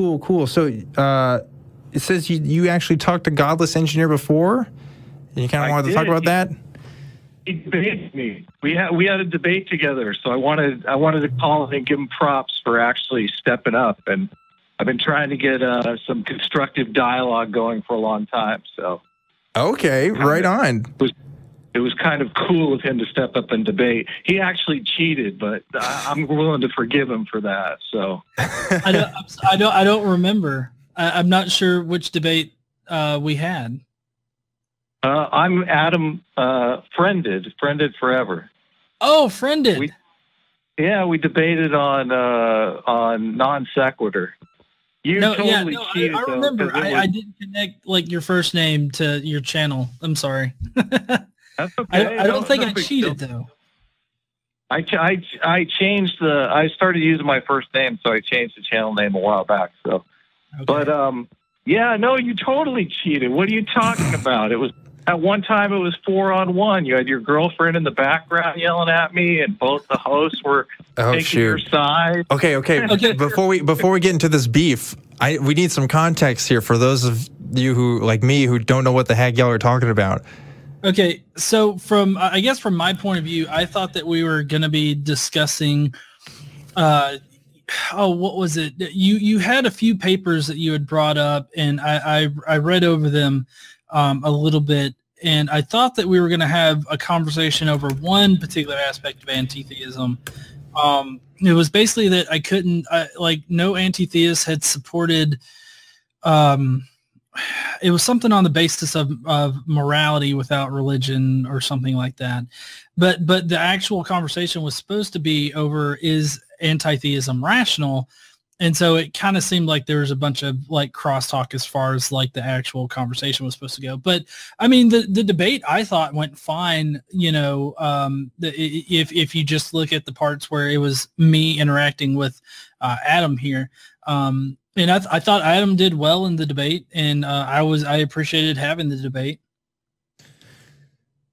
Cool, cool. So it says you actually talked to Godless Engineer before, and you kind of wanted to talk about that. He debated me. We had a debate together, so I wanted to call and give him props for actually stepping up. And I've been trying to get some constructive dialogue going for a long time. So okay, right on. It was kind of cool of him to step up and debate. He actually cheated, but I'm willing to forgive him for that. So I don't remember. I'm not sure which debate we had. I'm Adam, friended forever. Oh, friended. We debated on non sequitur. Cheated. I remember. I didn't connect like your first name to your channel. I'm sorry. That's okay. I don't think I cheated though. I changed I started using my first name, so I changed the channel name a while back. So, okay. But yeah, no, you totally cheated. What are you talking about? It was at one time it was 4-on-1. You had your girlfriend in the background yelling at me, and both the hosts were taking your side. Okay. Before we get into this beef, we need some context here for those of you who, like me, who don't know what the heck y'all are talking about. Okay, so I guess from my point of view, I thought that we were going to be discussing, what was it? You had a few papers that you had brought up, and I read over them a little bit, and I thought that we were going to have a conversation over one particular aspect of anti-theism. It was basically that no anti-theist had supported. It was something on the basis of morality without religion or something like that. But the actual conversation was supposed to be over, is anti-theism rational? And so it kind of seemed like there was a bunch of like crosstalk as far as like the actual conversation was supposed to go. But I mean, the debate I thought went fine. You know, if you just look at the parts where it was me interacting with Adam here, and I thought Adam did well in the debate, and I appreciated having the debate.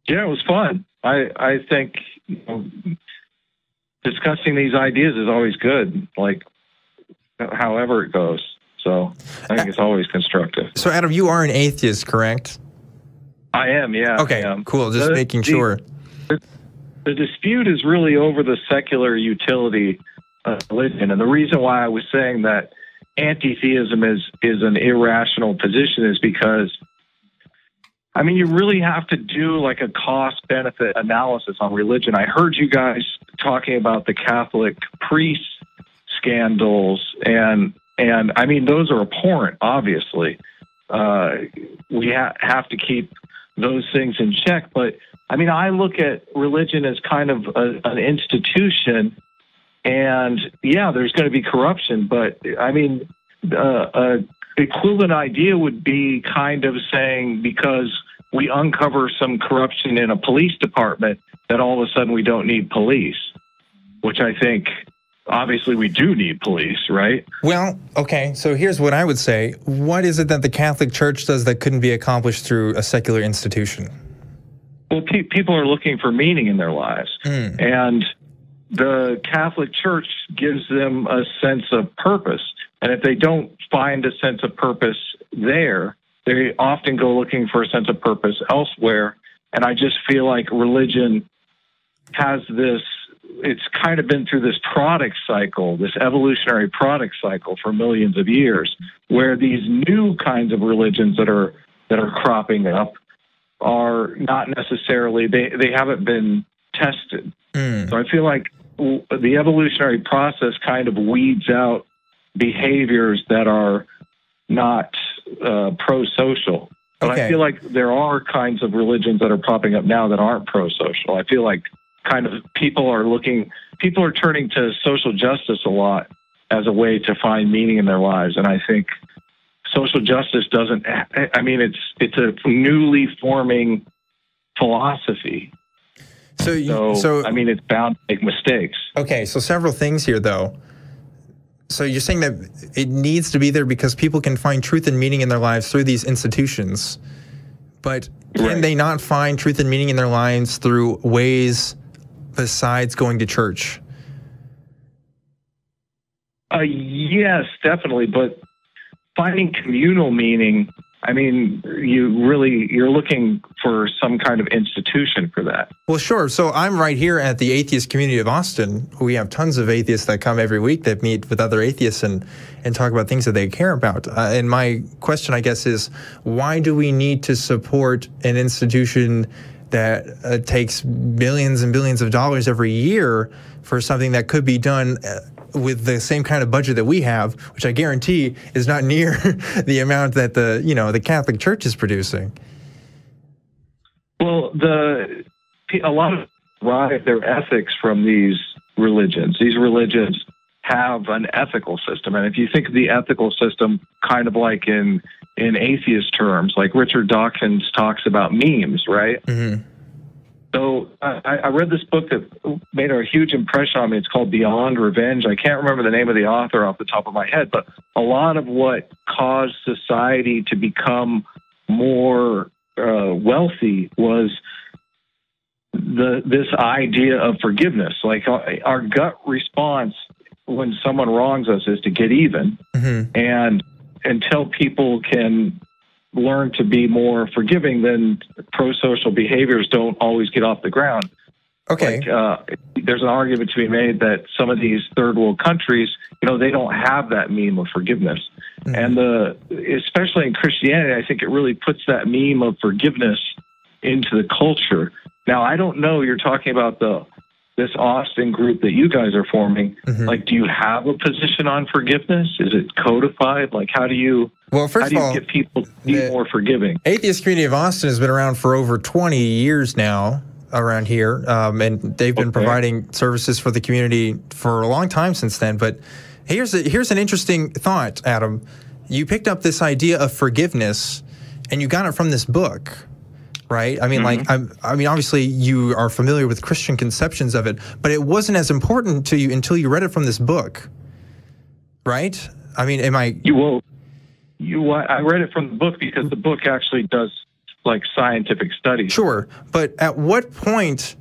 Yeah, it was fun. I think discussing these ideas is always good, like however it goes. So I think it's always constructive. So Adam, you are an atheist, correct? I am, yeah. Okay, cool. Just making sure. The dispute is really over the secular utility of religion, and the reason why I was saying that anti-theism is an irrational position is because, I mean, you really have to do like a cost-benefit analysis on religion. I heard you guys talking about the Catholic priest scandals, and I mean, those are abhorrent, obviously. We have to keep those things in check. But, I mean, I look at religion as kind of an institution. And yeah, there's going to be corruption, but I mean, equivalent idea would be kind of saying because we uncover some corruption in a police department that all of a sudden we don't need police, which I think obviously we do need police, right? Well, okay, so here's what I would say. What is it that the Catholic Church does that couldn't be accomplished through a secular institution? Well, people are looking for meaning in their lives, and the Catholic Church gives them a sense of purpose. And if they don't find a sense of purpose there, they often go looking for a sense of purpose elsewhere. And I just feel like religion has this, it's kind of been through this product cycle, this evolutionary product cycle for millions of years, where these new kinds of religions that are cropping up are not necessarily, they haven't been tested. So I feel like the evolutionary process kind of weeds out behaviors that are not pro-social. But I feel like there are kinds of religions that are popping up now that aren't pro-social. I feel like kind of people are turning to social justice a lot as a way to find meaning in their lives. And I think social justice doesn't, I mean, it's a newly forming philosophy. So I mean, it's bound to make mistakes. Okay, so several things here, though. So you're saying that it needs to be there because people can find truth and meaning in their lives through these institutions. But can they not find truth and meaning in their lives through ways besides going to church? Yes, definitely. But finding communal meaning, I mean, you're looking for some kind of institution for that. Well, sure. So I'm right here at the atheist community of Austin. We have tons of atheists that come every week that meet with other atheists and talk about things that they care about. And my question, I guess, is why do we need to support an institution that takes billions and billions of dollars every year for something that could be done with the same kind of budget that we have, which I guarantee is not near the amount that the Catholic Church is producing? Well, a lot of derive their ethics from these religions. These religions have an ethical system, and if you think of the ethical system kind of like in atheist terms, like Richard Dawkins talks about memes, right? Mm-hmm. So I read this book that made a huge impression on me. It's called Beyond Revenge. I can't remember the name of the author off the top of my head, but a lot of what caused society to become more wealthy was this idea of forgiveness. Like our gut response when someone wrongs us is to get even. Mm-hmm. And until people can learn to be more forgiving, then pro-social behaviors don't always get off the ground. Okay. Like, there's an argument to be made that some of these third world countries, they don't have that meme of forgiveness. Mm-hmm. And especially in Christianity, I think it really puts that meme of forgiveness into the culture. Now, I don't know, you're talking about this Austin group that you guys are forming. Mm-hmm. Like, do you have a position on forgiveness? Is it codified? Like, how do you get people to be more forgiving? Atheist Community of Austin has been around for over 20 years now around here, and they've been providing services for the community for a long time since then. But here's an interesting thought, Adam. You picked up this idea of forgiveness, and you got it from this book. Right? I mean, mm-hmm. Obviously you are familiar with Christian conceptions of it, but it wasn't as important to you until you read it from this book, right? I mean, I read it from the book because the book actually does like scientific studies. Sure, but at what point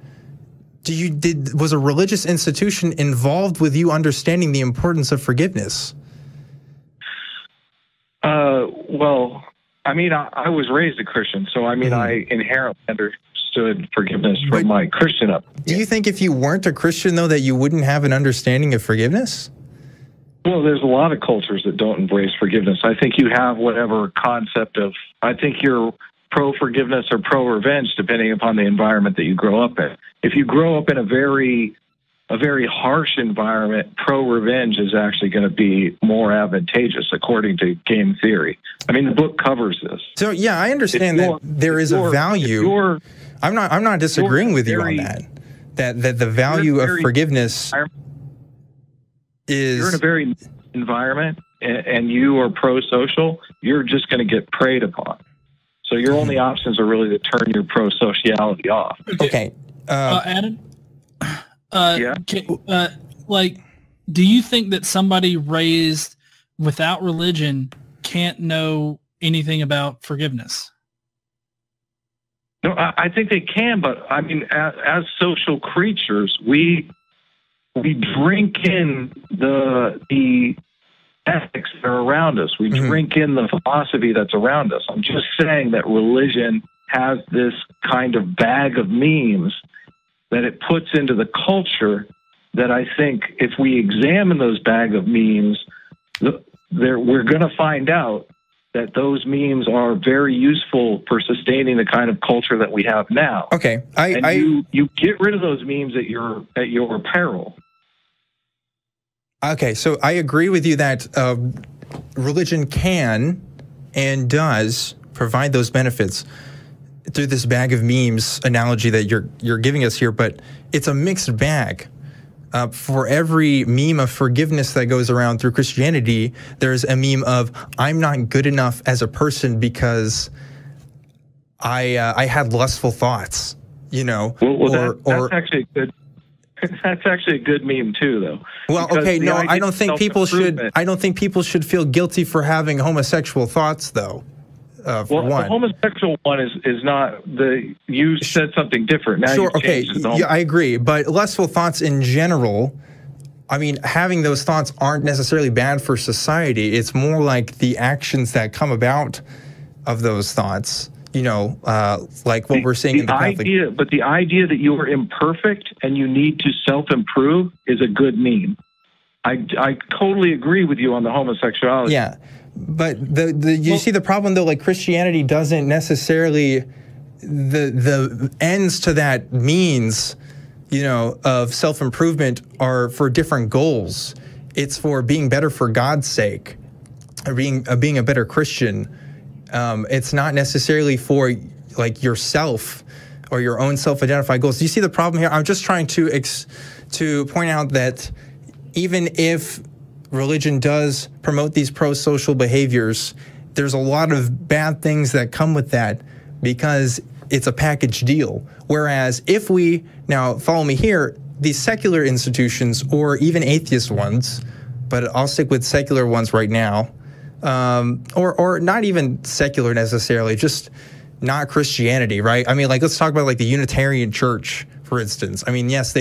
was a religious institution involved with you understanding the importance of forgiveness? Well, I mean, I was raised a Christian, so I mean, mm-hmm. I inherently understood forgiveness from my Christian upbringing. Do you think if you weren't a Christian, though, that you wouldn't have an understanding of forgiveness? Well, there's a lot of cultures that don't embrace forgiveness. I think you have whatever concept of, I think you're pro-forgiveness or pro-revenge, depending upon the environment that you grow up in. If you grow up in a very harsh environment, pro-revenge is actually going to be more advantageous, according to game theory. I mean, the book covers this. So, yeah, I understand that there is a value. I'm not disagreeing with you on that. That the value of forgiveness is... You're in a very environment, and you are pro-social, you're just going to get preyed upon. So your only options are really to turn your pro-sociality off. Okay. Adam? Yeah. Do you think that somebody raised without religion can't know anything about forgiveness? No, I think they can, but I mean, as social creatures, we drink in the ethics that are around us. We mm-hmm. drink in the philosophy that's around us. I'm just saying that religion has this kind of bag of memes that it puts into the culture that I think if we examine those bag of memes, we're going to find out that those memes are very useful for sustaining the kind of culture that we have now. Okay. You get rid of those memes at your peril. Okay, so I agree with you that religion can and does provide those benefits through this bag of memes analogy that you're giving us here, but it's a mixed bag. For every meme of forgiveness that goes around through Christianity, there's a meme of I'm not good enough as a person because I had lustful thoughts, that's actually good. That's actually a good meme too, though. Well, okay, no, I don't think people should. I don't think people should feel guilty for having homosexual thoughts, though. The homosexual one is not the. You said something different. Now sure, okay, yeah, I agree, but lustful thoughts in general I mean, having those thoughts aren't necessarily bad for society. It's more like the actions that come about of those thoughts, you know, like what we're seeing in the Catholic. But the idea that you are imperfect and you need to self-improve is a good meme. I totally agree with you on the homosexuality. Yeah, but you see the problem though, like Christianity doesn't necessarily, the ends to that means, you know, of self-improvement are for different goals. It's for being better for God's sake, or being a better Christian. It's not necessarily for like yourself or your own self-identified goals. Do you see the problem here? I'm just trying to point out that even if religion does promote these pro-social behaviors, there's a lot of bad things that come with that because it's a package deal. Whereas if we, now follow me here, these secular institutions or even atheist ones, but I'll stick with secular ones right now, or not even secular necessarily, just not Christianity, right? I mean, like, let's talk about like the Unitarian Church, for instance. I mean, yes,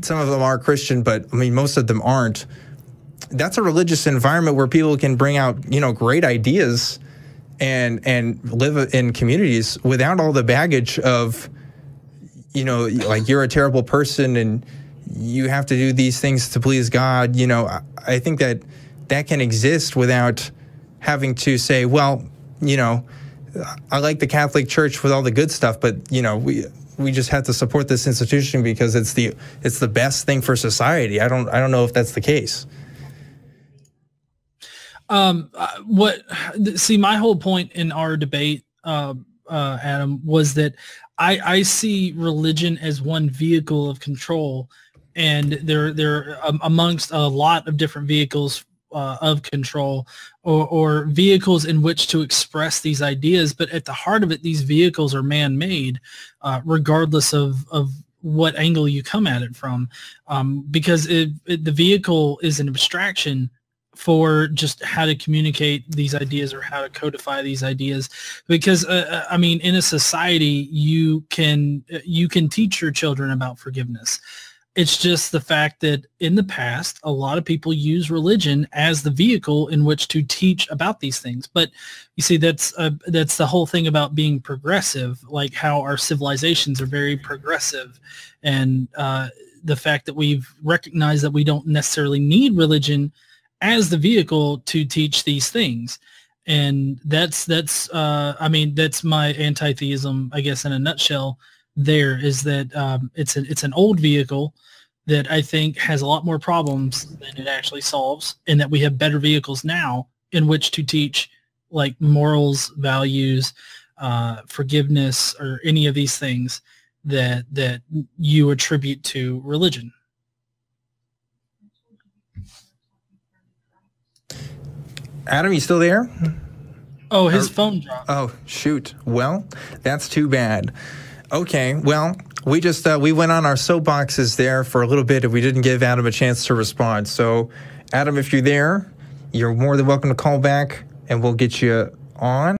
some of them are Christian, but I mean, most of them aren't. That's a religious environment where people can bring out, you know, great ideas and live in communities without all the baggage of, you know, like you're a terrible person and you have to do these things to please God. You know, I think that can exist without having to say, well, you know, I like the Catholic Church with all the good stuff, but you know, we just have to support this institution because it's the best thing for society. I don't know if that's the case. My whole point in our debate, Adam, was that I see religion as one vehicle of control, and they're amongst a lot of different vehicles of control or vehicles in which to express these ideas. But at the heart of it, these vehicles are man-made, regardless of what angle you come at it from, because the vehicle is an abstraction for just how to communicate these ideas or how to codify these ideas. Because I mean, in a society, you can teach your children about forgiveness. It's just the fact that in the past, a lot of people use religion as the vehicle in which to teach about these things. But you see, that's the whole thing about being progressive, like how our civilizations are very progressive, and the fact that we've recognized that we don't necessarily need religion as the vehicle to teach these things. And that's my anti-theism, I guess, in a nutshell. There is that it's an old vehicle that I think has a lot more problems than it actually solves, and that we have better vehicles now in which to teach like morals, values, forgiveness, or any of these things that you attribute to religion. Adam, you still there? Oh, his phone dropped. Oh, shoot. Well, that's too bad. Okay, well, we just we went on our soapboxes there for a little bit and we didn't give Adam a chance to respond. So, Adam, if you're there, you're more than welcome to call back and we'll get you on.